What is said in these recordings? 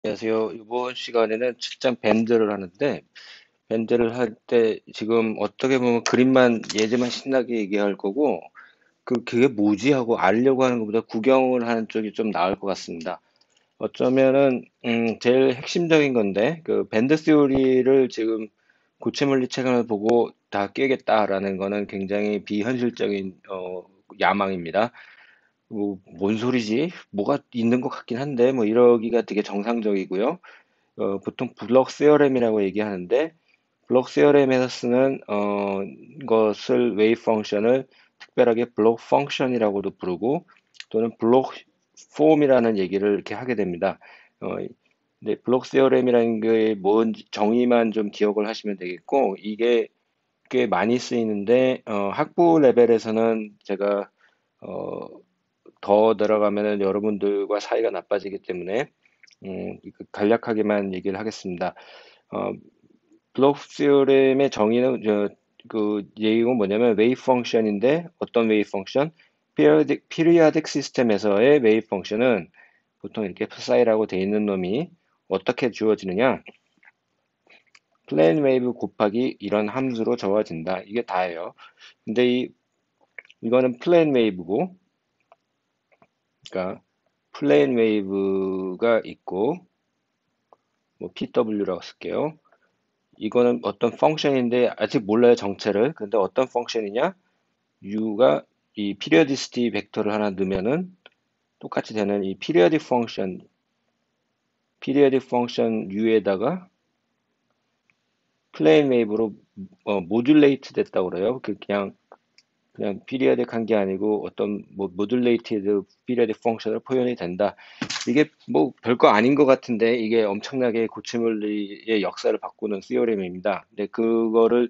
안녕하세요. 이번 시간에는 측정 밴드를 하는데, 밴드를 할 때 지금 어떻게 보면 그림만, 예제만 신나게 얘기할 거고, 그게 뭐지 하고 알려고 하는 것보다 구경을 하는 쪽이 좀 나을 것 같습니다. 어쩌면은, 제일 핵심적인 건데, 그 밴드 시오리를 지금 고체물리체감을 보고 다 깨겠다라는 거는 굉장히 비현실적인, 야망입니다. 뭔 소리지? 뭐가 있는 것 같긴 한데, 뭐 이러기가 되게 정상적이고요. 보통 블록 세어렘이라고 얘기하는데 블록 세어렘에서 쓰는 것을 웨이브 펑션을 특별하게 블록 펑션이라고도 부르고 또는 블록 폼이라는 얘기를 이렇게 하게 됩니다. 어, 근데 블록 세어렘이라는 게 뭔지 정의만 좀 기억을 하시면 되겠고 이게 꽤 많이 쓰이는데 학부 레벨에서는 제가 어, 더 들어가면은 여러분들과 사이가 나빠지기 때문에 간략하게만 얘기를 하겠습니다. 어, 블록 시오렘의 정의는 그 얘기가 뭐냐면 웨이브 펑션인데 어떤 웨이브 펑션? 피리어딕 시스템에서의 웨이브 펑션은 보통 이렇게 psi라고 돼 있는 놈이 어떻게 주어지느냐? 플레인 웨이브 곱하기 이런 함수로 적어진다. 이게 다예요. 근데 이거는 플레인 웨이브고, 그러니까 플레인 웨이브가 있고, 뭐 PW라고 쓸게요. 이거는 어떤 펑션인데 아직 몰라요 정체를. 근데 어떤 펑션이냐? U가 이 periodicity 벡터를 하나 넣으면은 똑같이 되는 이 periodic function U에다가 플레인 웨이브로 모듈레이트 됐다고 그래요. 그냥 periodic 한 게 아니고 어떤 뭐 모듈레이티드 periodic function을 표현이 된다. 이게 뭐 별거 아닌 것 같은데 이게 엄청나게 고체물리의 역사를 바꾸는 시오렘입니다. 근데 그거를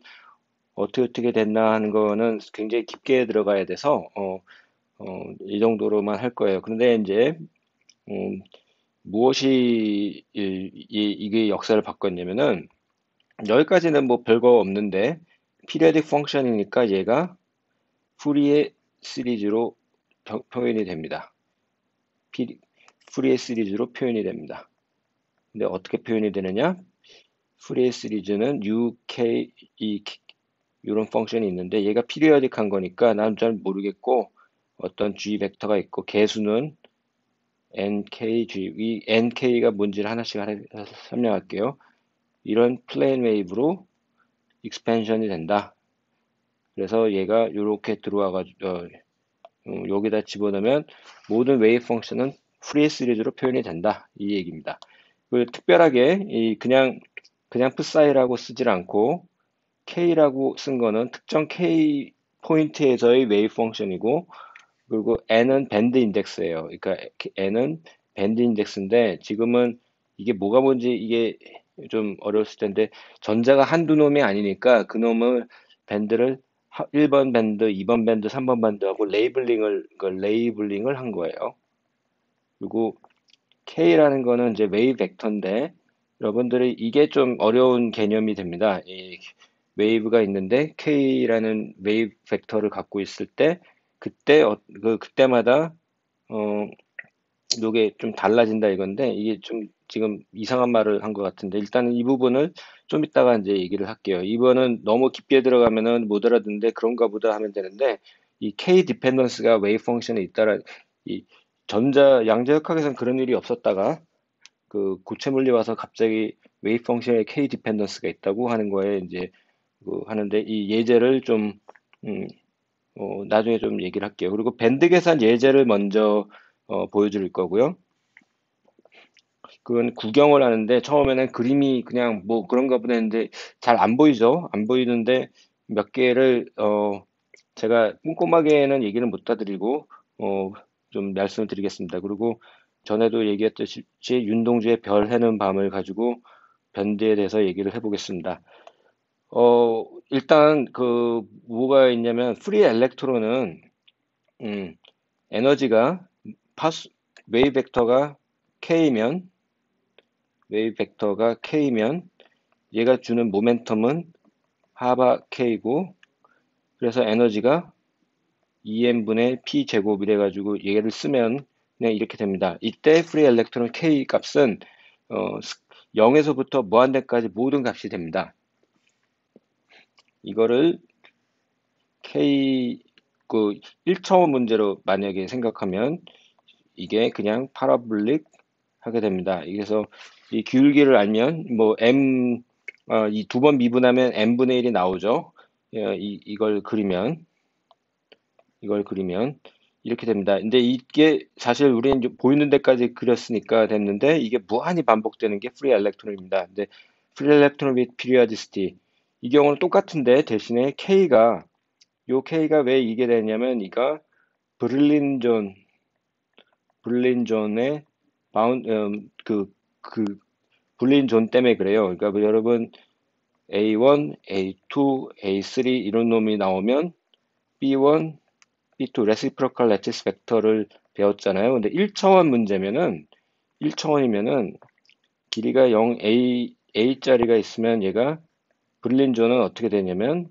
어떻게 됐나 하는 거는 굉장히 깊게 들어가야 돼서 이 정도로만 할 거예요. 그런데 이제 음, 무엇이 이게 역사를 바꿨냐면은 여기까지는 뭐 별거 없는데 periodic function이니까 얘가 푸리에 시리즈로 표현이 됩니다. 푸리에 시리즈로 표현이 됩니다. 근데 어떻게 표현이 되느냐? 푸리에 시리즈는 UK 이런 펑션이 있는데 얘가 피리어딕한 거니까 난 잘 모르겠고 어떤 G 벡터가 있고 개수는 NKG 이 NK가 뭔지를 하나씩 설명할게요. 이런 플레인 웨이브로 익스펜션이 된다. 그래서 얘가 이렇게 들어와가지고 여기다 집어넣으면 모든 웨이브 펑션은 프리 시리즈로 표현이 된다. 이 얘기입니다. 특별하게 그냥 푸사이라고 쓰질 않고 K라고 쓴 거는 특정 K 포인트에서의 웨이브 펑션이고 그리고 N은 밴드 인덱스예요. 그러니까 N은 밴드 인덱스인데 지금은 이게 뭐가 뭔지 이게 좀 어려웠을 텐데 전자가 한두 놈이 아니니까 그 놈을 밴드를 1번 밴드, 2번 밴드, 3번 밴드하고 레이블링을 한 거예요. 그리고 K라는 거는 이제 웨이브 벡터인데 여러분들이 이게 좀 어려운 개념이 됩니다. 이 웨이브가 있는데 K라는 웨이브 벡터를 갖고 있을 때 그때마다 어 요게 좀 달라진다 이건데 이게 좀 지금 이상한 말을 한 것 같은데 일단은 이 부분을 좀 이따가 이제 얘기를 할게요. 이번은 너무 깊게 들어가면은 못 알아듣는데 그런가 보다 하면 되는데 이 K 디펜던스가 웨이브 펑션에 있다라 이 양자역학에서는 그런 일이 없었다가 그 고체 물리 와서 갑자기 웨이브 펑션에 K 디펜던스가 있다고 하는 거에 이제 하는데 이 예제를 좀 음, 나중에 좀 얘기를 할게요. 그리고 밴드 계산 예제를 먼저 보여줄 거고요. 그건 구경을 하는데 처음에는 그림이 그냥 뭐 그런가 보다 했는데 잘 안 보이죠? 안 보이는데 몇 개를 제가 꼼꼼하게는 얘기를 못 해드리고 어, 좀 말씀을 드리겠습니다. 그리고 전에도 얘기했듯이 윤동주의 별 해는 밤을 가지고 밴드에 대해서 얘기를 해보겠습니다. 일단 뭐가 있냐면 프리 엘렉트론은 음, 에너지가 파스 웨이브 벡터가 K면 웨이브 벡터가 K면 얘가 주는 모멘텀은 하바 K고 그래서 에너지가 2n분의 P 제곱 이래 가지고 얘를 쓰면 그냥 이렇게 됩니다. 이때 프리 엘렉트론 K 값은 어, 0에서부터 무한대까지 모든 값이 됩니다. 이거를 K 그 1차원 문제로 만약에 생각하면 이게 그냥 파라볼릭 하게 됩니다. 그래서 이 기울기를 알면 뭐 이 두 번 미분하면 n분의 1이 나오죠. 이걸 그리면 이렇게 됩니다. 근데 이게 사실 우리는 이제 보이는 데까지 그렸으니까 됐는데 이게 무한히 반복되는 게 프리 엘렉트론입니다. 근데 프리 엘렉트론 및 피리어디시티 이 경우는 똑같은데 대신에 K가 왜 이게 되냐면 이가 브릴린 존 블린 존의 바운 그 블린 존 때문에 그래요. 그러니까 뭐 여러분 A1, A2, A3 이런 놈이 나오면 B1, B2 레시프로컬 레티스 벡터를 배웠잖아요. 근데 1차원 문제면은 1차원이면은 길이가 0 A짜리가 있으면 얘가 브릴린 존은 어떻게 되냐면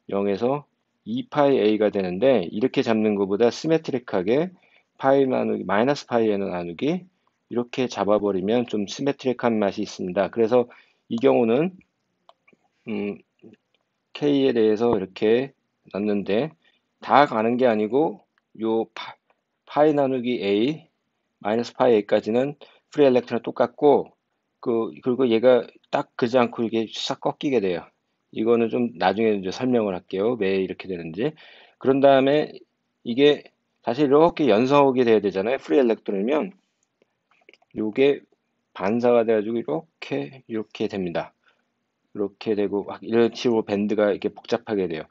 0에서 2파이 A가 되는데 이렇게 잡는 것보다 시메트릭하게 파이 나누기 마이너스 파이 N을 나누기 이렇게 잡아버리면 좀 시메트릭한 맛이 있습니다. 그래서 이 경우는 음, K에 대해서 이렇게 놨는데 다 가는 게 아니고 요 파이 나누기 A 마이너스 파이 A까지는 프리 엘렉트론 똑같고 그리고 얘가 딱 그지 않고 이게 싹 꺾이게 돼요. 이거는 좀 나중에 이제 설명을 할게요. 왜 이렇게 되는지. 그런 다음에 이게 다시 이렇게 연상하게 돼야 되잖아요. 프리 엘렉트론이면 요게 반사가 돼가지고 이렇게 됩니다. 이렇게 되고 막 이런 식으로 밴드가 이렇게 복잡하게 돼요.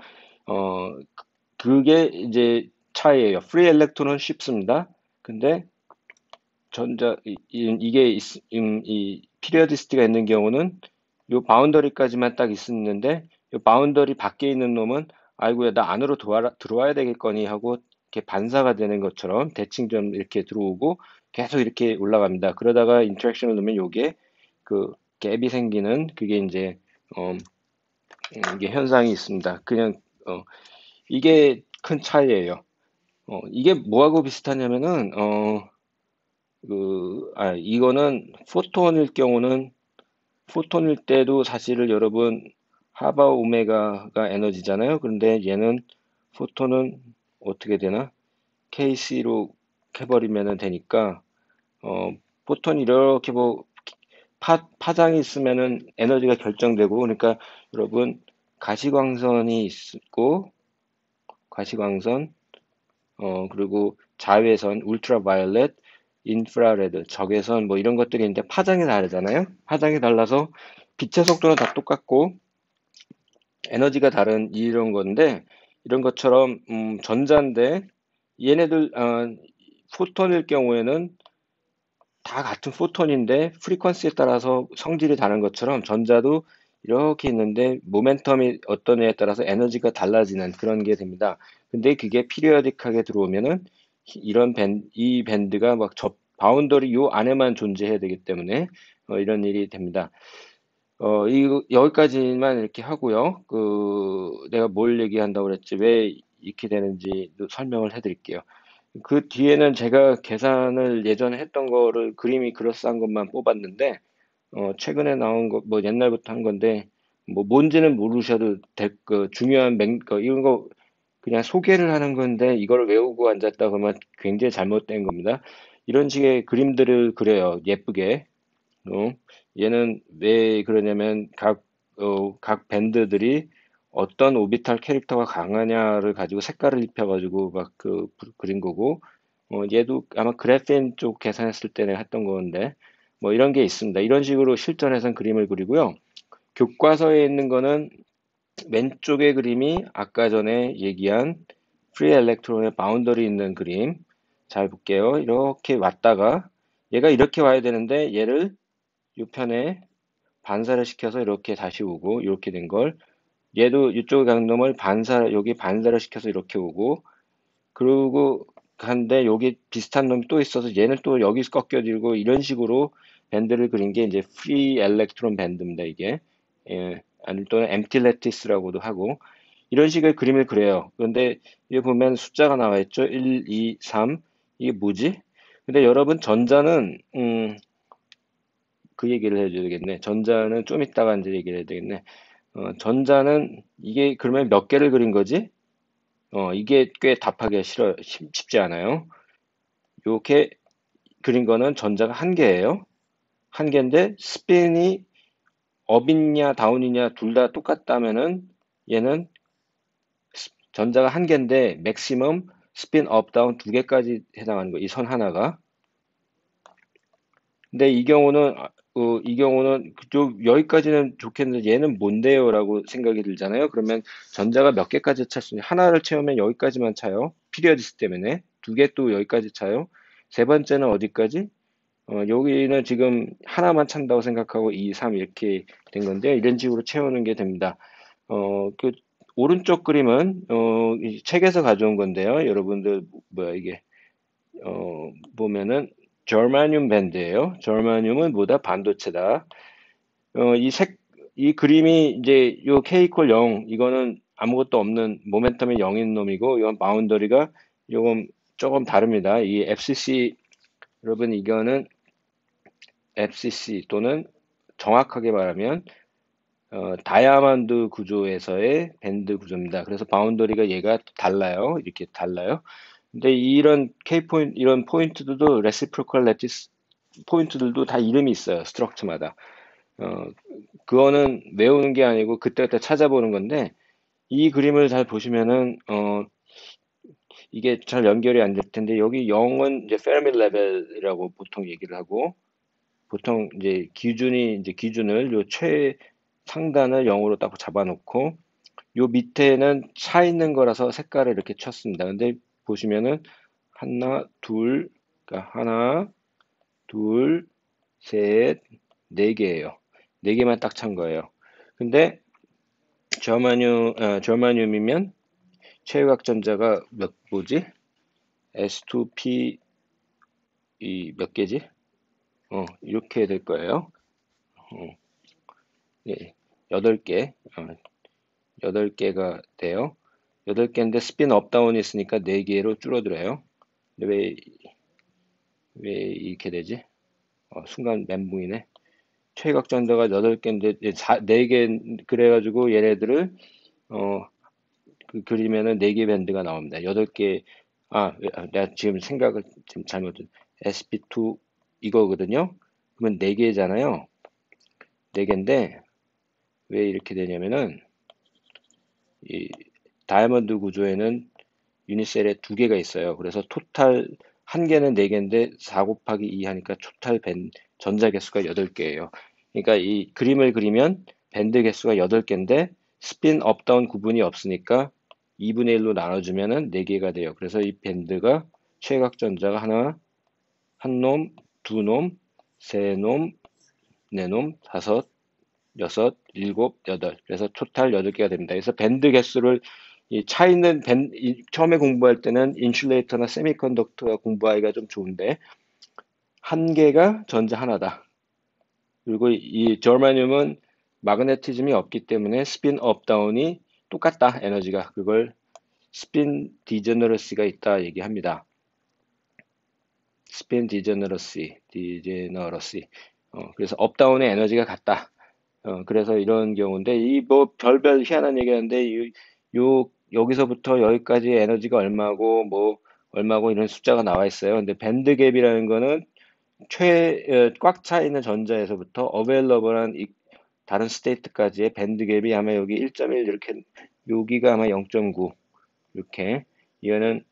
어, 그게 이제 차이예요. 프리 엘렉트론은 쉽습니다. 근데 이게 이 피리어디시티가 있는 경우는 요 바운더리까지만 딱 있었는데 요 바운더리 밖에 있는 놈은 아이고야 나 안으로 들어와야 되겠거니 하고 이렇게 반사가 되는 것처럼 대칭 좀 이렇게 들어오고 계속 이렇게 올라갑니다. 그러다가 인터랙션을 넣으면 요게 그 갭이 생기는 그게 이제 어, 이게 현상이 있습니다. 그냥 이게 큰 차이예요. 이게 뭐하고 비슷하냐면은 이거는 포톤일 때도 사실은 여러분 하바 오메가가 에너지잖아요. 그런데 얘는 포톤은 어떻게 되나? KC로 해버리면 되니까 포톤이 이렇게 뭐 파장이 있으면은 에너지가 결정되고 그러니까 여러분 가시광선이 있고 가시광선 그리고 자외선, 울트라바이올렛, 인프라레드, 적외선 뭐 이런 것들이 있는데 파장이 다르잖아요. 파장이 달라서 빛의 속도는 다 똑같고 에너지가 다른 이런 건데 이런 것처럼 전자인데 얘네들 포톤일 경우에는 다 같은 포톤인데 프리퀀시에 따라서 성질이 다른 것처럼 전자도 이렇게 있는데 모멘텀이 어떤 애에 따라서 에너지가 달라지는 그런 게 됩니다. 근데 그게 피리어딕하게 들어오면은 이 밴드가 막 바운더리 요 안에만 존재해야 되기 때문에 이런 일이 됩니다. 이거 여기까지만 이렇게 하고요. 내가 뭘 얘기한다고 그랬지? 왜 이렇게 되는지 설명을 해드릴게요. 그 뒤에는 제가 계산을 예전에 했던 거를 그림이 그럴싸한 것만 뽑았는데, 최근에 나온 거, 뭐 옛날부터 한 건데, 뭐 뭔지는 모르셔도 중요한 이런 거 그냥 소개를 하는 건데, 이걸 외우고 앉았다 그러면 굉장히 잘못된 겁니다. 이런 식의 그림들을 그려요. 예쁘게. 어? 얘는 왜 그러냐면 각 밴드들이 어떤 오비탈 캐릭터가 강하냐를 가지고 색깔을 입혀가지고 막 그린 거고, 얘도 아마 그래핀 쪽 계산했을 때 내가 했던 건데, 뭐 이런 게 있습니다. 이런 식으로 실전에선 그림을 그리고요. 교과서에 있는 거는 왼쪽의 그림이 아까 전에 얘기한 프리 엘렉트론의 바운더리 있는 그림. 잘 볼게요. 이렇게 왔다가 얘가 이렇게 와야 되는데 얘를 이 편에 반사를 시켜서 이렇게 다시 오고 이렇게 된 걸 얘도 이쪽 강dom을 여기 반사를 시켜서 이렇게 오고 그러고 한데 여기 비슷한 놈이 또 있어서 얘는 또 여기서 꺾여지고 이런 식으로 밴드를 그린 게 이제 프리 엘렉트론 밴드입니다. 이게 아니 또는 엠티 레티스라고도 하고 이런 식의 그림을 그려요. 그런데 여기 보면 숫자가 나와 있죠. 1, 2, 3 이게 뭐지? 근데 여러분 전자는 그 얘기를 해줘야 되겠네. 전자는 좀 이따가 이제 얘기를 해야 되겠네. 전자는 이게 그러면 몇 개를 그린 거지? 이게 꽤 답하기가 쉽지 않아요. 이렇게 그린 거는 전자가 한 개예요. 한 개인데 스핀이 업이냐 다운이냐 둘 다 똑같다면은 얘는 전자가 한 개인데 맥시멈 스핀 업 다운 두 개까지 해당하는 거. 이 선 하나가. 근데 이 경우는 그쪽 여기까지는 좋겠는데 얘는 뭔데요라고 생각이 들잖아요. 그러면 전자가 몇 개까지 찰 수 있냐? 하나를 채우면 여기까지만 차요. 피리어디스 때문에 두 개 또 여기까지 차요. 세 번째는 어디까지? 여기는 지금 하나만 찬다고 생각하고 2, 3 이렇게 된 건데 이런 식으로 채우는 게 됩니다. 그 오른쪽 그림은 이 책에서 가져온 건데요. 여러분들 뭐야 이게 보면은 저마늄 밴드예요. 저마늄은 뭐다? 반도체다. 이 그림이 이제 요 K 이퀄 0 이거는 아무것도 없는 모멘텀이 0인 놈이고 이건 바운더리가 요건 조금 다릅니다. 이 FCC 여러분 이거는 FCC 또는 정확하게 말하면 다이아몬드 구조에서의 밴드 구조입니다. 그래서 바운더리가 얘가 달라요. 이렇게 달라요. 근데 이런 K 포인트, 이런 포인트들도 레시프로컬 레티스 포인트들도 다 이름이 있어요. 스트럭처마다. 어, 그거는 외우는 게 아니고 그때그때 찾아보는 건데 이 그림을 잘 보시면은 이게 잘 연결이 안 될 텐데 여기 0은 이제 페르미 레벨이라고 보통 얘기를 하고 보통 이제 기준을 요 최상단을 0으로 딱 잡아놓고 요 밑에는 차 있는 거라서 색깔을 이렇게 쳤습니다. 근데 보시면은 하나, 둘, 그러니까 하나, 둘, 셋, 네 개예요. 네 개만 딱 찬 거예요. 근데 저마늄이면 최유각전자가 뭐지? S2P 이 몇 개지? 이렇게 될 거예요. 어, 예, 8개, 8개가 돼요. 8개인데 스핀 업다운이 있으니까 4개로 줄어들어요. 근데 왜 이렇게 되지? 순간 멘붕이네. 최각전자가 8개인데 4개 그래가지고 얘네들을 어, 그리면은 4개 밴드가 나옵니다. 8개 내가 지금 생각을 지금 SP2 이거거든요. 그러면 4개잖아요. 4개인데 왜 이렇게 되냐면은 이 다이아몬드 구조에는 유니셀에 2개가 있어요. 그래서 토탈 한 개는 4개인데 4 곱하기 2 하니까 토탈 전자 개수가 8개예요. 그러니까 이 그림을 그리면 밴드 개수가 8개인데 스핀 업다운 구분이 없으니까 2분의 1로 나눠주면은 4개가 돼요. 그래서 이 밴드가 최각전자가 하나, 한 놈, 두 놈, 세 놈, 네 놈, 다섯, 여섯, 일곱, 여덟. 그래서 토탈 8개가 됩니다. 그래서 밴드 개수를 이 차 있는 처음에 공부할 때는 인슐레이터나 세미컨덕터 공부하기가 좀 좋은데 한 개가 전자 하나다. 그리고 이 저마늄은 마그네티즘이 없기 때문에 스핀 업 다운이 똑같다. 에너지가 그걸 스핀 디제너러시가 있다 얘기합니다. 스핀 디제너러시. 그래서 업 다운의 에너지가 같다. 그래서 이런 경우인데, 이 뭐 별별 희한한 얘기하는데, 여기서부터 여기까지 에너지가 얼마고, 뭐, 얼마고 이런 숫자가 나와 있어요. 근데 밴드갭이라는 거는 꽉 차 있는 전자에서부터 어베일러블한 다른 스테이트까지의 밴드갭이 아마 여기 1.1 이렇게, 여기가 아마 0.9 이렇게, 이거는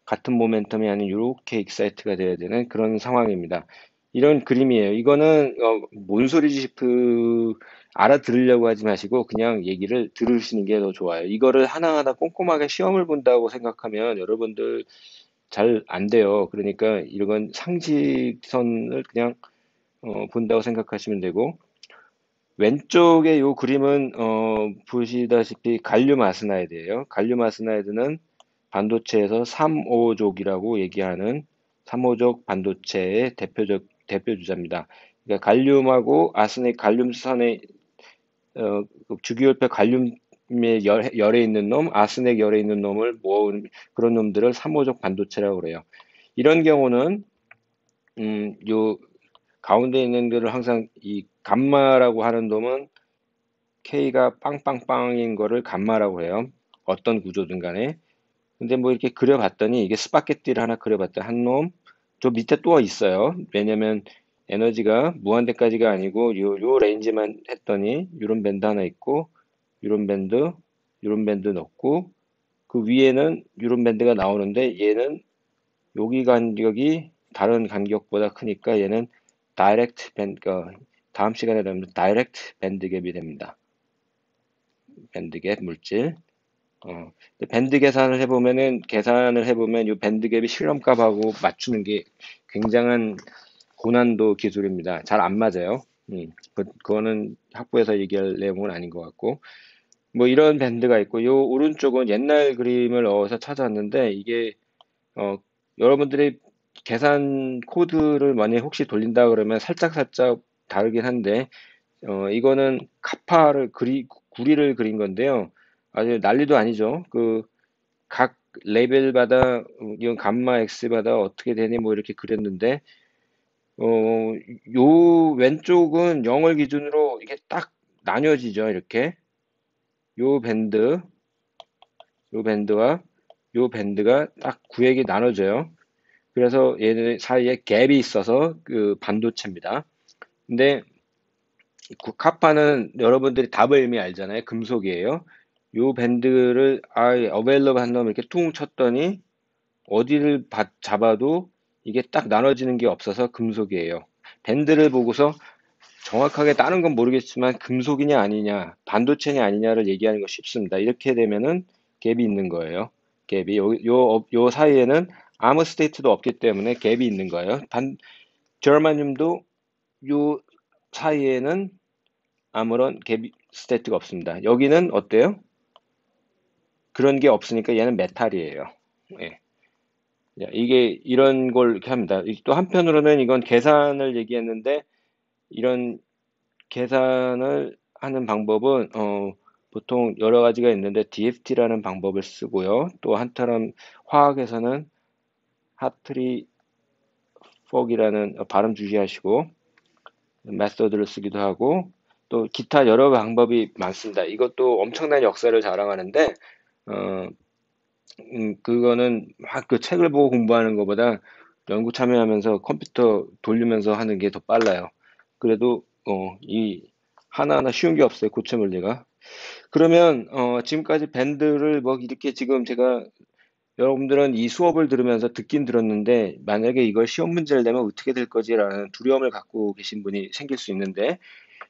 같은 모멘텀이 아닌 이렇게 익사이트가 돼야 되는 그런 상황입니다. 이런 그림이에요. 이거는 뭔 소리지 알아들으려고 하지 마시고 그냥 얘기를 들으시는 게 더 좋아요. 이거를 하나하나 꼼꼼하게 시험을 본다고 생각하면 여러분들 잘 안 돼요. 그러니까 이건 상식선을 그냥 본다고 생각하시면 되고 왼쪽에 이 그림은 보시다시피 갈륨 아스나이드예요. 갈륨 아스나이드는 반도체에서 3호족이라고 얘기하는 3호족 반도체의 대표 주자입니다. 그러니까 갈륨하고 아스닉 갈륨산의 그 주기율표 갈륨의 열에 있는 놈, 아스닉 열에 있는 놈을 모은 그런 놈들을 3호족 반도체라고 그래요. 이런 경우는 요 가운데 있는 데를 항상 이 감마라고 하는 놈은 K가 빵빵빵인 거를 감마라고 해요. 어떤 구조든 간에. 근데 뭐 이렇게 그려봤더니 이게 스파게티를 하나 그려봤더니 한 놈, 저 밑에 또 있어요. 왜냐면 에너지가 무한대까지가 아니고 요 레인지만 했더니 요런 밴드 하나 있고 요런 밴드, 요런 밴드 넣고 그 위에는 요런 밴드가 나오는데 얘는 여기 간격이 다른 간격보다 크니까 얘는 다이렉트 밴드가 다음 시간에 되면 다이렉트 밴드 갭이 됩니다. 밴드 갭 물질. 근데 밴드 계산을 해보면 이 밴드 갭이 실험값하고 맞추는 게 굉장한 고난도 기술입니다. 잘 안 맞아요. 그거는 학부에서 얘기할 내용은 아닌 것 같고. 뭐 이런 밴드가 있고, 요 오른쪽은 옛날 그림을 넣어서 찾아왔는데, 이게, 어, 여러분들이 계산 코드를 만약에 혹시 돌린다 그러면 살짝살짝 다르긴 한데, 이거는 구리를 그린 건데요. 아주 난리도 아니죠. 각 레벨마다, 이건 감마 X마다 어떻게 되니 뭐 이렇게 그렸는데, 어, 요 왼쪽은 0을 기준으로 이게 딱 나뉘어지죠. 이렇게. 요 밴드, 요 밴드와 요 밴드가 딱 구획이 나눠져요. 그래서 얘네 사이에 갭이 있어서 그 반도체입니다. 근데 카파는 여러분들이 답을 이미 알잖아요. 금속이에요. 요 밴드를 아예 어베일러블 한 놈을 이렇게 퉁 쳤더니 어디를 잡아도 이게 딱 나눠지는 게 없어서 금속이에요. 밴드를 보고서 정확하게 다른 건 모르겠지만 금속이냐 아니냐, 반도체냐 아니냐를 얘기하는 거 쉽습니다. 이렇게 되면은 갭이 있는 거예요. 갭이 요 사이에는 아무 스테이트도 없기 때문에 갭이 있는 거예요. 저르마늄도 요 사이에는 아무런 갭 스테이트가 없습니다. 여기는 어때요? 그런 게 없으니까 얘는 메탈이에요. 예. 이게 이런 걸 이렇게 합니다. 또 한편으로는 이건 계산을 얘기했는데 이런 계산을 하는 방법은 보통 여러 가지가 있는데 DFT라는 방법을 쓰고요. 또 한처럼 화학에서는 하트리 폭이라는 발음 주의하시고 메소드를 쓰기도 하고 또 기타 여러 방법이 많습니다. 이것도 엄청난 역사를 자랑하는데 어, 그거는 막 그 책을 보고 공부하는 것보다 연구 참여하면서 컴퓨터 돌리면서 하는 게 더 빨라요. 그래도 이 하나하나 쉬운 게 없어요. 고체 물리가. 그러면 지금까지 밴드를 뭐 이렇게 지금 제가 여러분들은 이 수업을 들으면서 듣긴 들었는데 만약에 이걸 시험 문제를 내면 어떻게 될 거지라는 두려움을 갖고 계신 분이 생길 수 있는데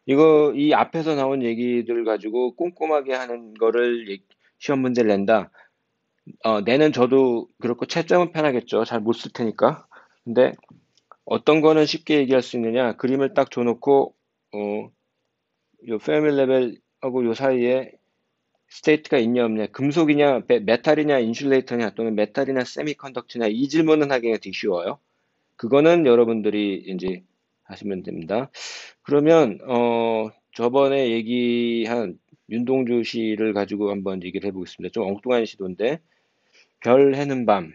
이 앞에서 나온 얘기들 가지고 꼼꼼하게 하는 거를 시험 문제를 낸다. 내는 저도 그렇고 채점은 편하겠죠. 잘 못 쓸 테니까. 근데 어떤 거는 쉽게 얘기할 수 있느냐? 그림을 딱 줘놓고 요 페르미 레벨하고 요 사이에 스테이트가 있냐 없냐, 금속이냐, 메탈이냐, 인슐레이터냐, 또는 메탈이나 세미컨덕터냐 이 질문은 하기가 되게 쉬워요. 그거는 여러분들이 이제 하시면 됩니다. 그러면 저번에 얘기한 윤동주 씨를 가지고 한번 얘기를 해보겠습니다. 좀 엉뚱한 시도인데 별 해는 밤.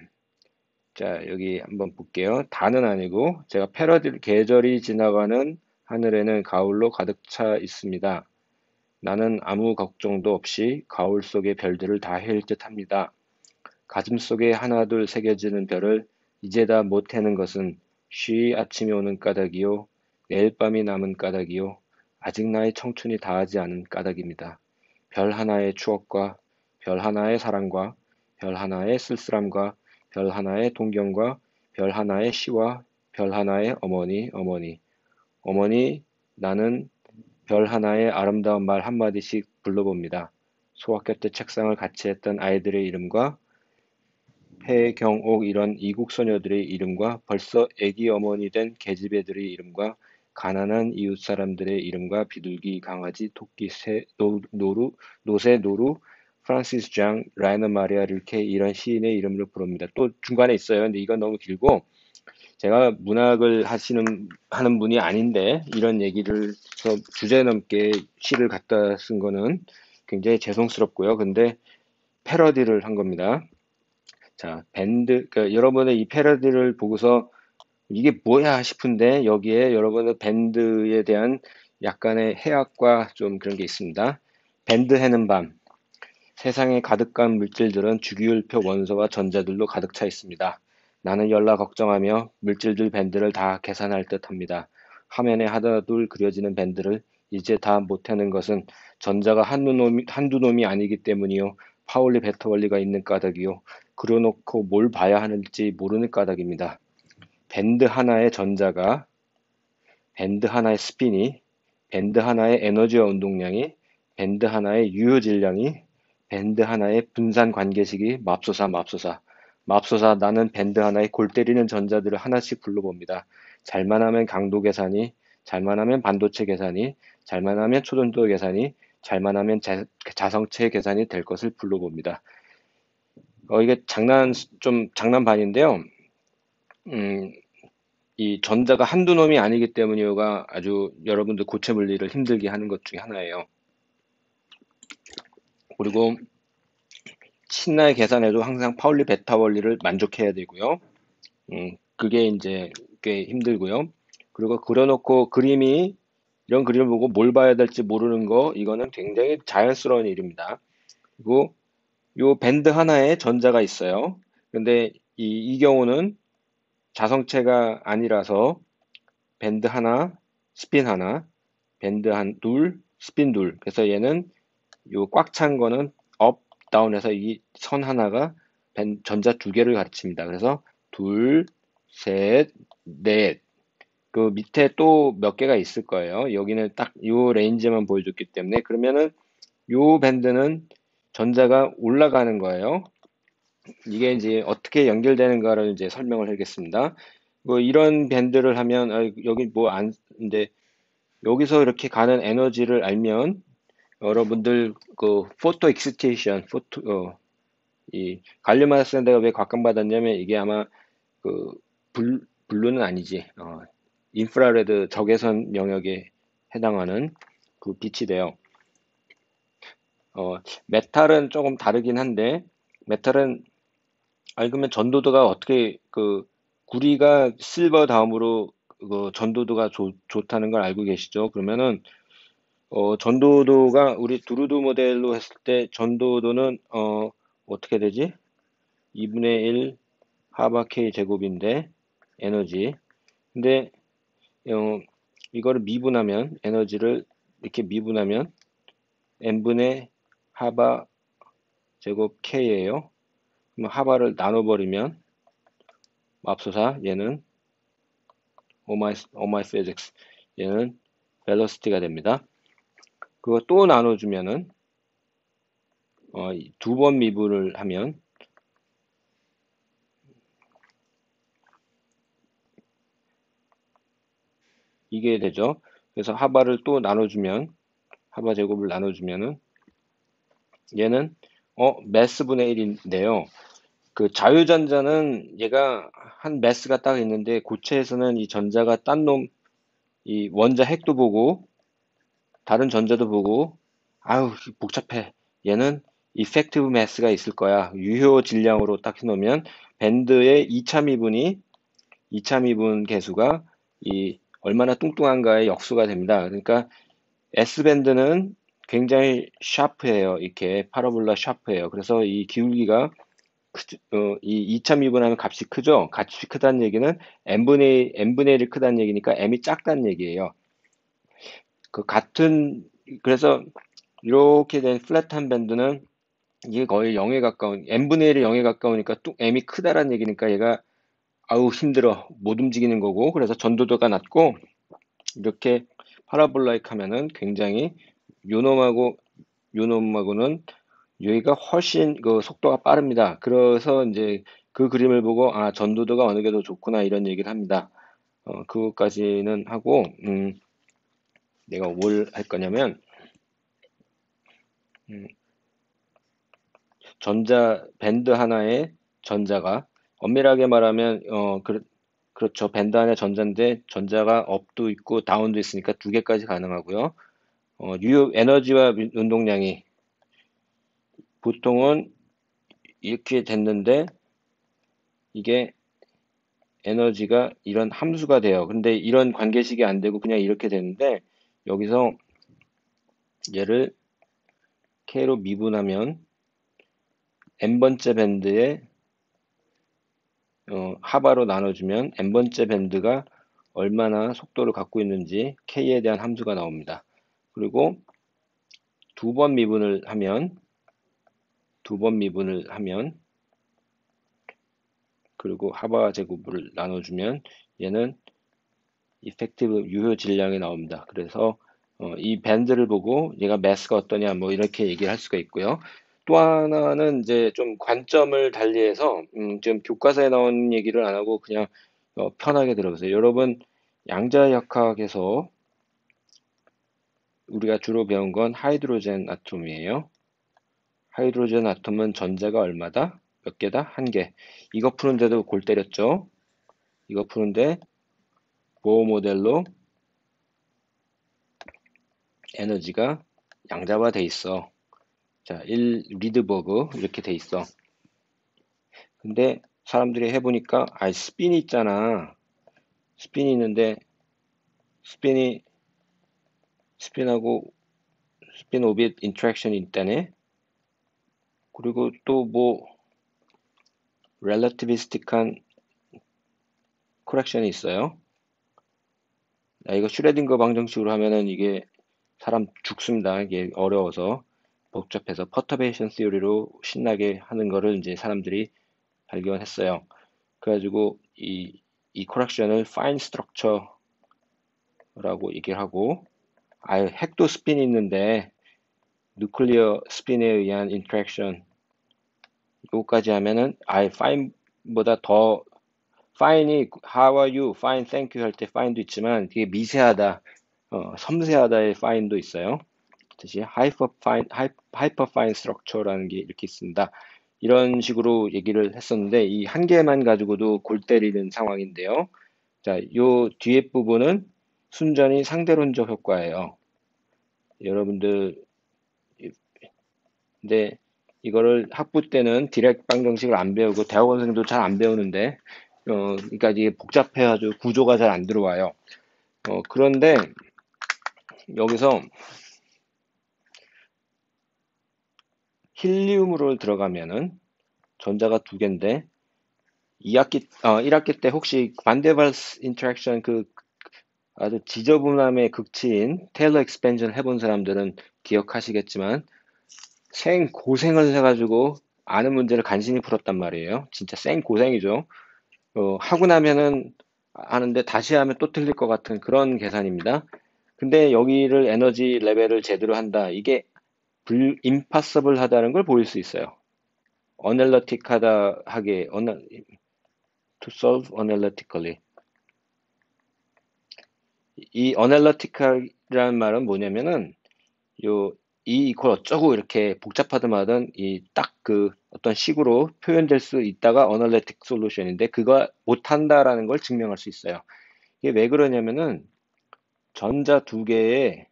자, 여기 한번 볼게요. 다는 아니고 제가 패러디 계절이 지나가는 하늘에는 가을로 가득 차 있습니다. 나는 아무 걱정도 없이 가을 속의 별들을 다 헤일 듯합니다. 가슴 속에 하나둘 새겨지는 별을 이제 다 못 해는 것은 쉬 아침이 오는 까닭이요, 내일 밤이 남은 까닭이요, 아직 나의 청춘이 다하지 않은 까닭입니다. 별 하나의 추억과 별 하나의 사랑과 별 하나의 쓸쓸함과 별 하나의 동경과 별 하나의 시와 별 하나의 어머니, 어머니, 어머니, 나는 별 하나의 아름다운 말 한마디씩 불러봅니다. 소학교 때 책상을 같이 했던 아이들의 이름과 폐경옥 이런 이국 소녀들의 이름과 벌써 애기 어머니 된 계집애들의 이름과 가난한 이웃 사람들의 이름과 비둘기, 강아지, 토끼, 노새, 노루, 프란시스 장, 라이너 마리아 릴케 이런 시인의 이름을 부릅니다. 또 중간에 있어요. 근데 이건 너무 길고 제가 문학을 하는 분이 아닌데 이런 얘기를 주제 넘게 시를 갖다 쓴 거는 굉장히 죄송스럽고요. 근데 패러디를 한 겁니다. 자, 그러니까 여러분의 이 패러디를 보고서 이게 뭐야 싶은데 여기에 여러분의 밴드에 대한 약간의 해학과 좀 그런 게 있습니다. 밴드 해는 밤. 세상에 가득한 물질들은 주기율표 원소와 전자들로 가득 차 있습니다. 나는 열나 걱정하며 물질들 밴드를 다 계산할 듯합니다. 화면에 하나둘 그려지는 밴드를 이제 다 못하는 것은 전자가 한두 놈이 아니기 때문이요. 파울리 베터원리가 있는 까닭이요. 그려놓고 뭘 봐야 하는지 모르는 까닭입니다. 밴드 하나의 전자가, 밴드 하나의 스핀이, 밴드 하나의 에너지와 운동량이, 밴드 하나의 유효 질량이, 밴드 하나의 분산 관계식이 맙소사 나는 밴드 하나의 골 때리는 전자들을 하나씩 불러봅니다. 잘만 하면 강도 계산이, 잘만 하면 반도체 계산이, 잘만 하면 초전도 계산이, 잘만 하면 자성체 계산이 될 것을 불러봅니다. 이게 좀 장난 반인데요. 음, 이 전자가 한두 놈이 아니기 때문이요가 아주 여러분들 고체 물리를 힘들게 하는 것 중에 하나예요. 그리고 신나의 계산에도 항상 파울리 베타 원리를 만족해야 되고요. 그게 이제 꽤 힘들고요. 그리고 그려놓고 이런 그림을 보고 뭘 봐야 될지 모르는 거, 이거는 굉장히 자연스러운 일입니다. 그리고 요 밴드 하나에 전자가 있어요. 근데 이 경우는 자성체가 아니라서 밴드 하나, 스핀 하나, 밴드 둘, 스핀 둘. 그래서 얘는 요 꽉 찬 거는 업, 다운해서 이 선 하나가 전자 두 개를 가르칩니다. 그래서 둘, 셋, 넷. 그 밑에 또 몇 개가 있을 거예요. 여기는 딱 요 레인지만 보여줬기 때문에 그러면은 요 밴드는 전자가 올라가는 거예요. 이게 이제 어떻게 연결되는가를 이제 설명을 하겠습니다. 뭐 이런 밴드를 하면 여기 뭐 안, 이제 여기서 이렇게 가는 에너지를 알면 여러분들 그 포토 익시테이션, 이 갈륨 아르센데가 왜 각광받았냐면 이게 아마 그 블루는 아니지, 인프라레드 적외선 영역에 해당하는 그 빛이 돼요. 메탈은 조금 다르긴 한데 메탈은 그러면 전도도가 어떻게 구리가 실버 다음으로 그 전도도가 좋다는 걸 알고 계시죠? 그러면은 전도도가 우리 두루드 모델로 했을 때 전도도는 어떻게 되지? 2분의 1 하바 K 제곱인데 에너지. 근데 어, 이거를 미분하면 에너지를 이렇게 미분하면 n분의 하바 제곱 K예요. 그럼 하바를 나눠버리면 맙소사 얘는 오마이 피직스 얘는 벨로시티가 됩니다. 그거 또 나눠주면은 두 번 미분을 하면 이게 되죠. 그래서 하바를 또 나눠주면 하바 제곱을 나눠주면은 얘는 매스분의 1인데요. 그 자유전자는 얘가 한 매스가 딱 있는데 고체에서는 이 전자가 딴 놈, 이 원자 핵도 보고 다른 전자도 보고 아유 복잡해. 얘는 이펙티브 매스가 있을 거야. 유효 질량으로 딱 해놓으면 밴드의 2차 미분 계수가 이 얼마나 뚱뚱한가의 역수가 됩니다. 그러니까 S밴드는 굉장히 샤프해요. 이렇게 파라볼라 샤프해요. 그래서 이 기울기가 이 2차 미분하면 값이 크죠. 값이 크다는 얘기는 n분의 1이 크다는 얘기니까 m이 작다는 얘기예요. 그래서 이렇게 된 플랫한 밴드는 이게 거의 0에 가까운 n분의 1이 0에 가까우니까 또 m이 크다라는 얘기니까 얘가 아우 힘들어 못 움직이는 거고 그래서 전도도가 낮고 이렇게 파라볼라익 하면은 굉장히 요놈하고 요놈하고는 여기가 훨씬 그 속도가 빠릅니다. 그래서 이제 그 그림을 보고 전도도가 어느 게 더 좋구나 이런 얘기를 합니다. 그것까지는 하고 내가 뭘 할 거냐면 음, 전자 밴드 하나에 전자가 엄밀하게 말하면 그렇죠. 밴드 안에 전자인데 전자가 업도 있고 다운도 있으니까 두 개까지 가능하고요. 뉴 에너지와 운동량이 보통은 이렇게 됐는데 이게 에너지가 이런 함수가 돼요. 근데 이런 관계식이 안 되고 그냥 이렇게 되는데 여기서 얘를 K로 미분하면 n번째 밴드의 하바로 나눠주면 n번째 밴드가 얼마나 속도를 갖고 있는지 K에 대한 함수가 나옵니다. 그리고 두 번 미분을 하면 그리고 하바 제곱을 나눠주면 얘는 이펙티브 유효 질량이 나옵니다. 그래서 이 밴드를 보고 얘가 매스가 어떠냐 뭐 이렇게 얘기를 할 수가 있고요. 또 하나는 이제 좀 관점을 달리해서 좀 교과서에 나온 얘기를 안 하고 그냥 편하게 들어보세요. 여러분 양자역학에서 우리가 주로 배운 건 하이드로젠 아톰이에요. 하이드로젠 아톰은 전자가 얼마다? 몇 개다? 한 개. 이거 푸는데도 골 때렸죠? 이거 푸는데 보어 모델로 에너지가 양자화돼 있어. 자, 1 리드버그 이렇게 돼 있어. 근데 사람들이 해보니까 스핀이 있잖아. 스핀이 있는데 스핀이 스핀하고 스핀 오빗 인터랙션이 있다네. 그리고 또 뭐 렐러티비스틱한 코렉션이 있어요. 이거 슈레딩거 방정식으로 하면은 이게 사람 죽습니다. 이게 어려워서 복잡해서 퍼터베이션 시오리로 신나게 하는 거를 이제 사람들이 발견했어요. 그래가지고 이 코렉션을 파인 스트럭처라고 얘기를 하고 핵도 스핀이 있는데 누클리어 스핀에 의한 인터랙션 이거까지 하면은 fine보다 더 fine이 how are you, fine, thank you 할 때 fine도 있지만 되게 미세하다, 섬세하다의 fine도 있어요. 뜻이 hyperfine structure라는 게 이렇게 있습니다. 이런 식으로 얘기를 했었는데 이 한 개만 가지고도 골 때리는 상황인데요. 자, 요 뒤에 부분은 순전히 상대론적 효과예요. 여러분들, 근데 이거를 학부 때는 디렉 방정식을 안 배우고 대학원생도 잘 안 배우는데, 그러니까 이게 복잡해가지고 구조가 잘 안 들어와요. 그런데 여기서 힐리움으로 들어가면은 전자가 두 개인데 1학기 때 혹시 반데발스 인터랙션 그 아주 지저분함의 극치인 테일러 익스펜션 해본 사람들은 기억하시겠지만 생 고생을 해가지고 아는 문제를 간신히 풀었단 말이에요. 진짜 생 고생이죠. 하고 나면은 하는데 다시 하면 또 틀릴 것 같은 그런 계산입니다. 근데 여기를 에너지 레벨을 제대로 한다. 이게 impossible 하다는 걸 보일 수 있어요. analytic 하게, to solve analytically. 이 analytical이라는 말은 뭐냐면은 이 이퀄 어쩌고 이렇게 복잡하더마든 이 딱 그 어떤 식으로 표현될 수 있다가 analytic solution인데 그거 못한다라는 걸 증명할 수 있어요. 이게 왜 그러냐면은 전자 두 개의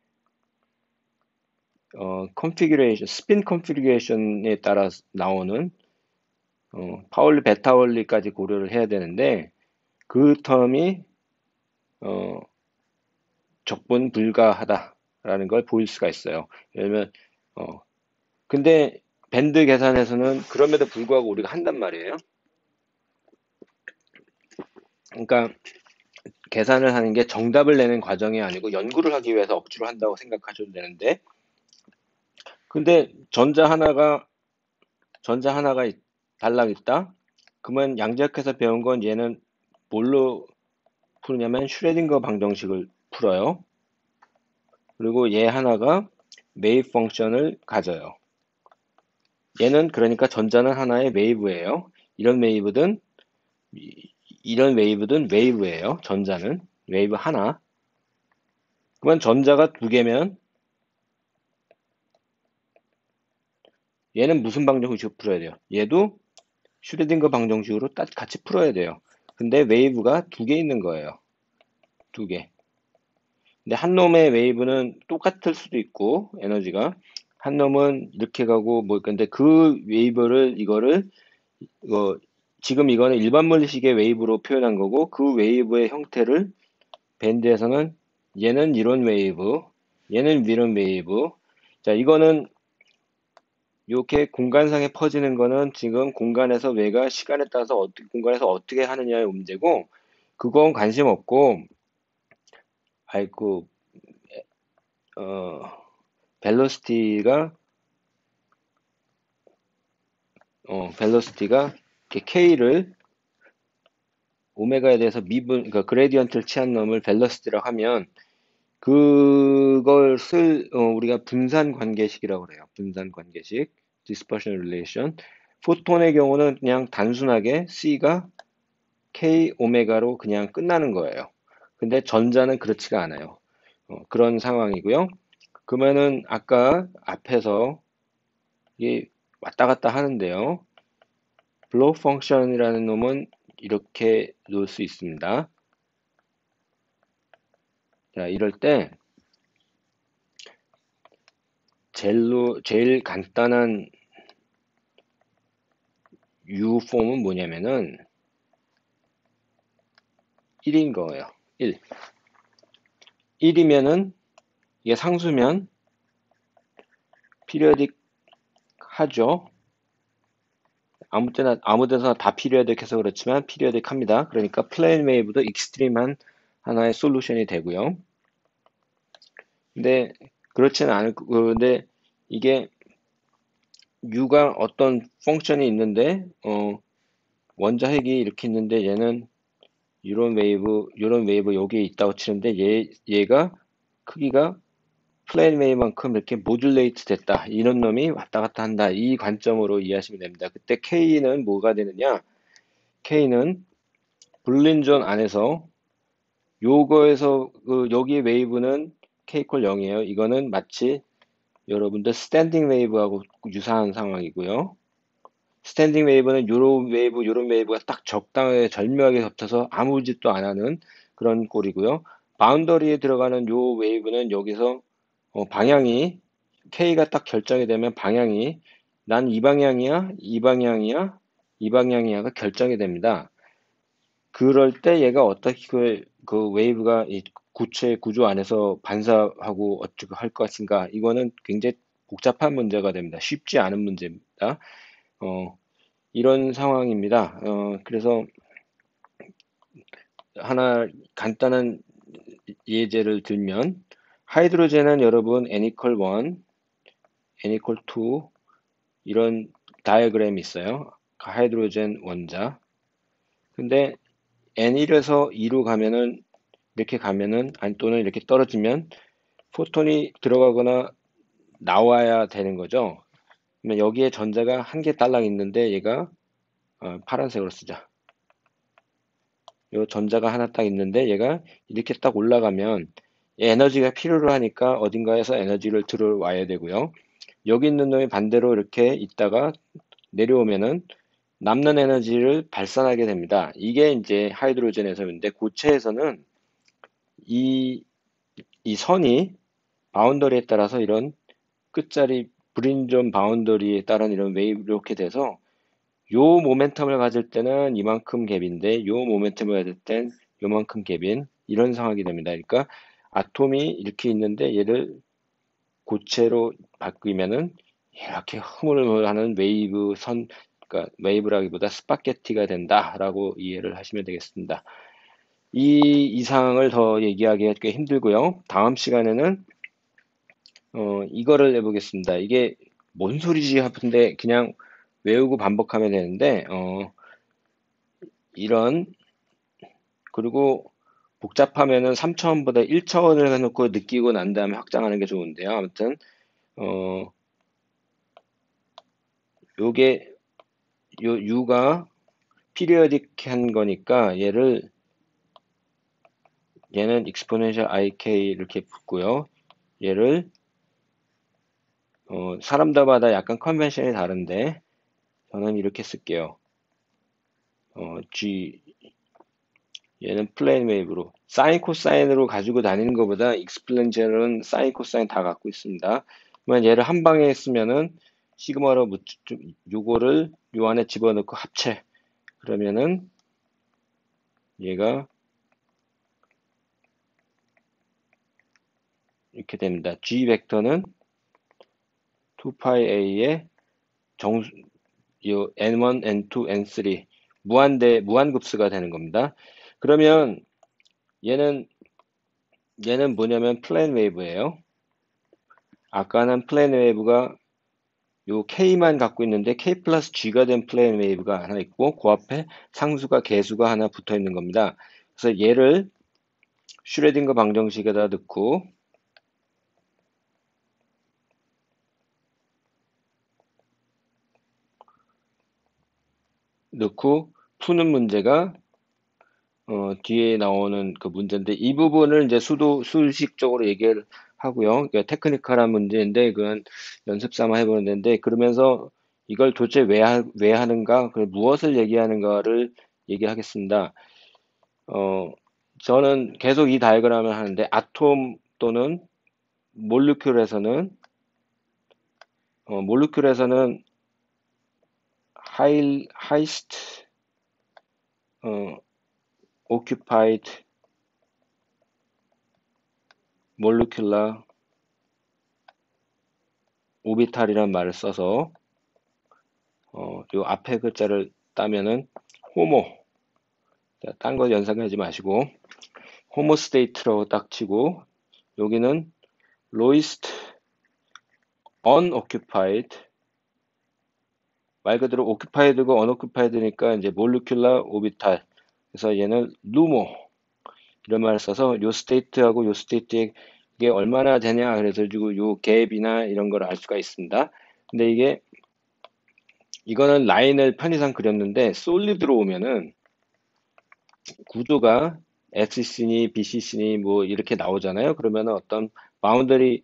configuration, 스핀 configuration에 따라 나오는 파울리 베타 원리까지 고려를 해야 되는데 그 텀이 어, 적분 불가하다라는 걸 보일 수가 있어요. 예를 들면 근데 밴드 계산에서는 그럼에도 불구하고 우리가 한단 말이에요. 그러니까 계산을 하는 게 정답을 내는 과정이 아니고 연구를 하기 위해서 억지로 한다고 생각하셔도 되는데 근데 전자 하나가 달랑 있다. 그러면 양자역에서 배운 건 얘는 뭘로 푸느냐면 슈레딩거 방정식을 풀어요. 그리고 얘 하나가 웨이브 펑션을 가져요. 얘는 그러니까 전자는 하나의 웨이브예요. 이런 웨이브든 웨이브예요. 전자는 웨이브 하나. 그러면 전자가 두 개면 얘는 무슨 방정식으로 풀어야 돼요? 얘도 슈레딩거 방정식으로 딱 같이 풀어야 돼요. 근데 웨이브가 두 개 있는 거예요. 두 개. 근데 한 놈의 웨이브는 똑같을 수도 있고 에너지가 한 놈은 이렇게 가고 뭐 근데 그 웨이브를 이거 지금 이거는 일반 물리식의 웨이브로 표현한 거고 그 웨이브의 형태를 밴드에서는 얘는 이런 웨이브, 얘는 이런 웨이브. 자, 이거는 이렇게 공간상에 퍼지는 거는 지금 공간에서 왜가 시간에 따라서 어떻게 공간에서 어떻게 하느냐의 문제고 그건 관심 없고 아이고 어 벨로시티가 벨로시티가 K를 오메가에 대해서 그러니까 그레디언트를 취한 놈을 벨로시티라고 하면 그걸 우리가 분산 관계식이라고 그래요. 분산 관계식, dispersion relation. 포톤의 경우는 그냥 단순하게 C가 K 오메가로 그냥 끝나는 거예요. 근데 전자는 그렇지가 않아요. 그런 상황이고요. 그러면은 아까 앞에서 이게 왔다 갔다 하는데요. 블로우 펑션이라는 놈은 이렇게 놓을 수 있습니다. 자, 이럴 때 제일 간단한 U 폼은 뭐냐면은 1인 거예요. 1. 1이면은 이게 상수면 피리어딕 하죠. 아무 데나 다 피리어딕 해서 그렇지만 피리어딕 합니다. 그러니까 플레인 웨이브도 익스트림한 하나의 솔루션이 되고요. 근데 그렇지는 않을 근데 이게 U가 어떤 펑션이 있는데 원자핵이 이렇게 있는데 얘는 이런 웨이브 여기에 있다고 치는데 얘가 크기가 플레인 웨이만큼 이렇게 모듈레이트 됐다. 이런 놈이 왔다 갔다 한다. 이 관점으로 이해하시면 됩니다. 그때 K는 뭐가 되느냐? K는 불린존 안에서 요거에서 여기 웨이브는 K 콜 0이에요. 이거는 마치 여러분들 스탠딩 웨이브하고 유사한 상황이고요. 스탠딩 웨이브는 요런 웨이브가 딱 적당하게 절묘하게 겹쳐서 아무 짓도 안 하는 그런 꼴이고요. 바운더리에 들어가는 요 웨이브는 여기서 방향이 K가 딱 결정이 되면 방향이 난 이 방향이야, 이 방향이야, 이 방향이야가 결정이 됩니다. 그럴 때 얘가 어떻게 그 웨이브가 이 구체 구조 안에서 반사하고 어떻게 할 것인가 이거는 굉장히 복잡한 문제가 됩니다. 쉽지 않은 문제입니다. 이런 상황입니다. 그래서 하나 간단한 예제를 들면 하이드로젠은 여러분 N equal 1, N equal 2 이런 다이어그램이 있어요. 하이드로젠 원자. 근데 N1에서 2로 가면은 이렇게 가면은 아니 또는 이렇게 떨어지면 포톤이 들어가거나 나와야 되는 거죠. 그러면 여기에 전자가 한 개 딸랑 있는데 얘가 파란색으로 쓰자. 요 전자가 하나 딱 있는데 얘가 이렇게 딱 올라가면 에너지가 필요로 하니까 어딘가에서 에너지를 들어와야 되고요. 여기 있는 놈이 반대로 이렇게 있다가 내려오면은 남는 에너지를 발산하게 됩니다. 이게 이제 하이드로젠에서인데 고체에서는 이, 이 선이 바운더리에 따라서 이런 끝자리 브린존 바운더리에 따른 이런 웨이브 이렇게 돼서 요 모멘텀을 가질 때는 이만큼 갭인데 요 모멘텀을 가질 땐 요만큼 갭인 이런 상황이 됩니다. 그러니까 아톰이 이렇게 있는데 얘를 고체로 바꾸면은 이렇게 흐물흐물하는 웨이브 그러니까 웨이브라기보다 스파게티가 된다라고 이해를 하시면 되겠습니다. 이 이상을 더 얘기하기가 꽤 힘들고요. 다음 시간에는 이거를 해보겠습니다. 이게 뭔 소리지 하는데 그냥 외우고 반복하면 되는데 이런 그리고 복잡하면은 3차원보다 1차원을 해놓고 느끼고 난 다음에 확장하는 게 좋은데요. 아무튼 어 요게 요 U가 피리어딕한 거니까 얘는 exponential ik 이렇게 붙고요. 얘를 사람들마다 약간 컨벤션이 다른데 저는 이렇게 쓸게요. G 얘는 플레인 웨이브로 사인 코사인으로 가지고 다니는 것보다 익스플레인셜은 사인 코사인 다 갖고 있습니다. 그러면 얘를 한 방에 쓰면은 시그마로 요거를 요 안에 집어넣고 합체 그러면은 얘가 이렇게 됩니다. G 벡터는 2파이A의 정수, 요 N1, N2, N3 무한급수가 되는 겁니다. 그러면 얘는 뭐냐면 플레인 웨이브예요. 아까는 플레인 웨이브가 요 K만 갖고 있는데 K 플러스 G가 된 플레인 웨이브가 하나 있고 그 앞에 상수가 개수가 하나 붙어 있는 겁니다. 그래서 얘를 슈레딩거 방정식에다 넣고 푸는 문제가 뒤에 나오는 그 문제인데 이 부분을 이제 수식적으로 얘기를 하고요. 그러니까 테크니컬한 문제인데 그건 연습 삼아 해보는 데인데 그러면서 이걸 도대체 왜 하는가, 그 무엇을 얘기하는가를 얘기하겠습니다. 저는 계속 이 다이어그램을 하는데 아톰 또는 몰리큘에서는 highest occupied molecular orbital이란 말을 써서 요 앞에 글자를 따면은 호모, 딴 거 연상하지 마시고 호모 스테이트라고 딱 치고 여기는 lowest unoccupied, 말 그대로 occupied고 unoccupied니까 이제 molecular orbital, 그래서 얘는 루모 이런 말을 써서 요 스테이트하고 요 스테이트에 이게 얼마나 되냐 그래서 요 갭이나 이런 걸 알 수가 있습니다. 근데 이거는 라인을 편의상 그렸는데 솔리드로 오면은 구조가 SC니 BCC니 뭐 이렇게 나오잖아요. 그러면 어떤 바운더리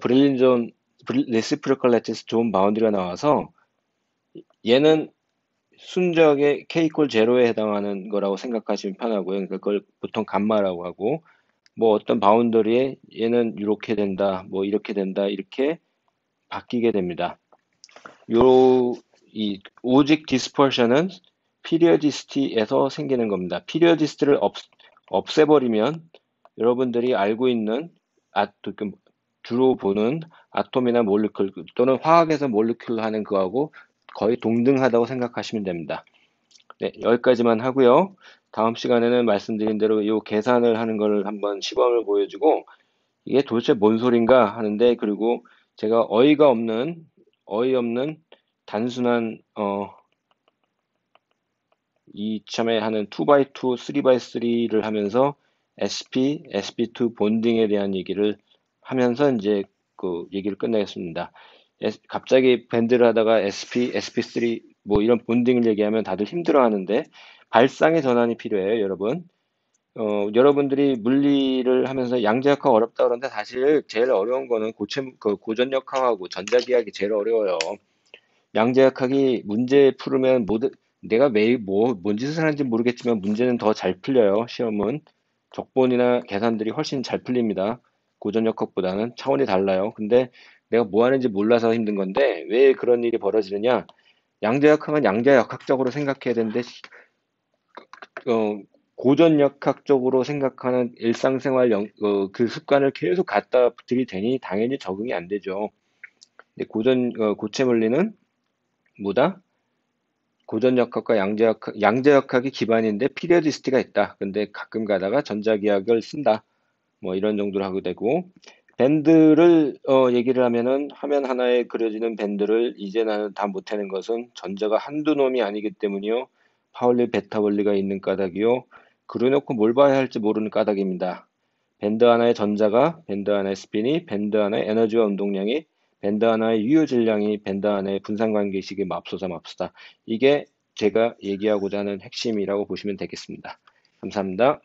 브릴린 존 레시프로컬 레티스 좋은 바운더리가 나와서 얘는 순적의 K 이퀄 제로에 해당하는 거라고 생각하시면 편하고요. 그러니까 그걸 보통 감마라고 하고 뭐 어떤 바운더리에 얘는 이렇게 된다, 뭐 이렇게 된다, 이렇게 바뀌게 됩니다. 이 오직 디스퍼션은 피리어디스티에서 생기는 겁니다. 피리어디스티를 없애버리면 여러분들이 알고 있는 주로 보는 아톰이나 몰리큘 또는 화학에서 몰리큘 하는 거하고 거의 동등하다고 생각하시면 됩니다. 네, 여기까지만 하고요. 다음 시간에는 말씀드린 대로 이 계산을 하는 걸 한번 시범을 보여주고 이게 도대체 뭔 소린가 하는데, 그리고 제가 어이없는 단순한 이참에 하는 2x2, 3x3를 하면서 sp2 본딩에 대한 얘기를 하면서 이제 그 얘기를 끝내겠습니다. 갑자기 밴드를 하다가 sp3 뭐 이런 본딩을 얘기하면 다들 힘들어 하는데 발상의 전환이 필요해요, 여러분. 여러분들이 물리를 하면서 양자역학 어렵다 그러는데 사실 제일 어려운 거는 고전역학하고 전자기하기 제일 어려워요. 양자역학이 문제 풀으면 내가 매일 뭔 짓을 하는지 모르겠지만 문제는 더 잘 풀려요. 시험은 적본이나 계산들이 훨씬 잘 풀립니다. 고전역학보다는 차원이 달라요. 근데 내가 뭐 하는지 몰라서 힘든 건데 왜 그런 일이 벌어지느냐? 양자역학은 양자역학적으로 생각해야 되는데 고전역학적으로 생각하는 일상생활 그 습관을 계속 갖다 들이대니 당연히 적응이 안 되죠. 근데 고체 물리는 뭐다? 고전역학과 양자역학이 기반인데 피리어디스티가 있다. 근데 가끔 가다가 전자기학을 쓴다. 뭐 이런 정도로 하게 되고, 밴드를 얘기를 하면은 화면 하나에 그려지는 밴드를 이제 나는 다 못하는 것은 전자가 한두 놈이 아니기 때문이요. 파울리 베타 원리가 있는 까닭이요. 그려놓고 뭘 봐야 할지 모르는 까닭입니다. 밴드 하나의 전자가, 밴드 하나의 스핀이, 밴드 하나의 에너지와 운동량이, 밴드 하나의 유효 질량이, 밴드 하나의 분산관계식이 맙소사. 이게 제가 얘기하고자 하는 핵심이라고 보시면 되겠습니다. 감사합니다.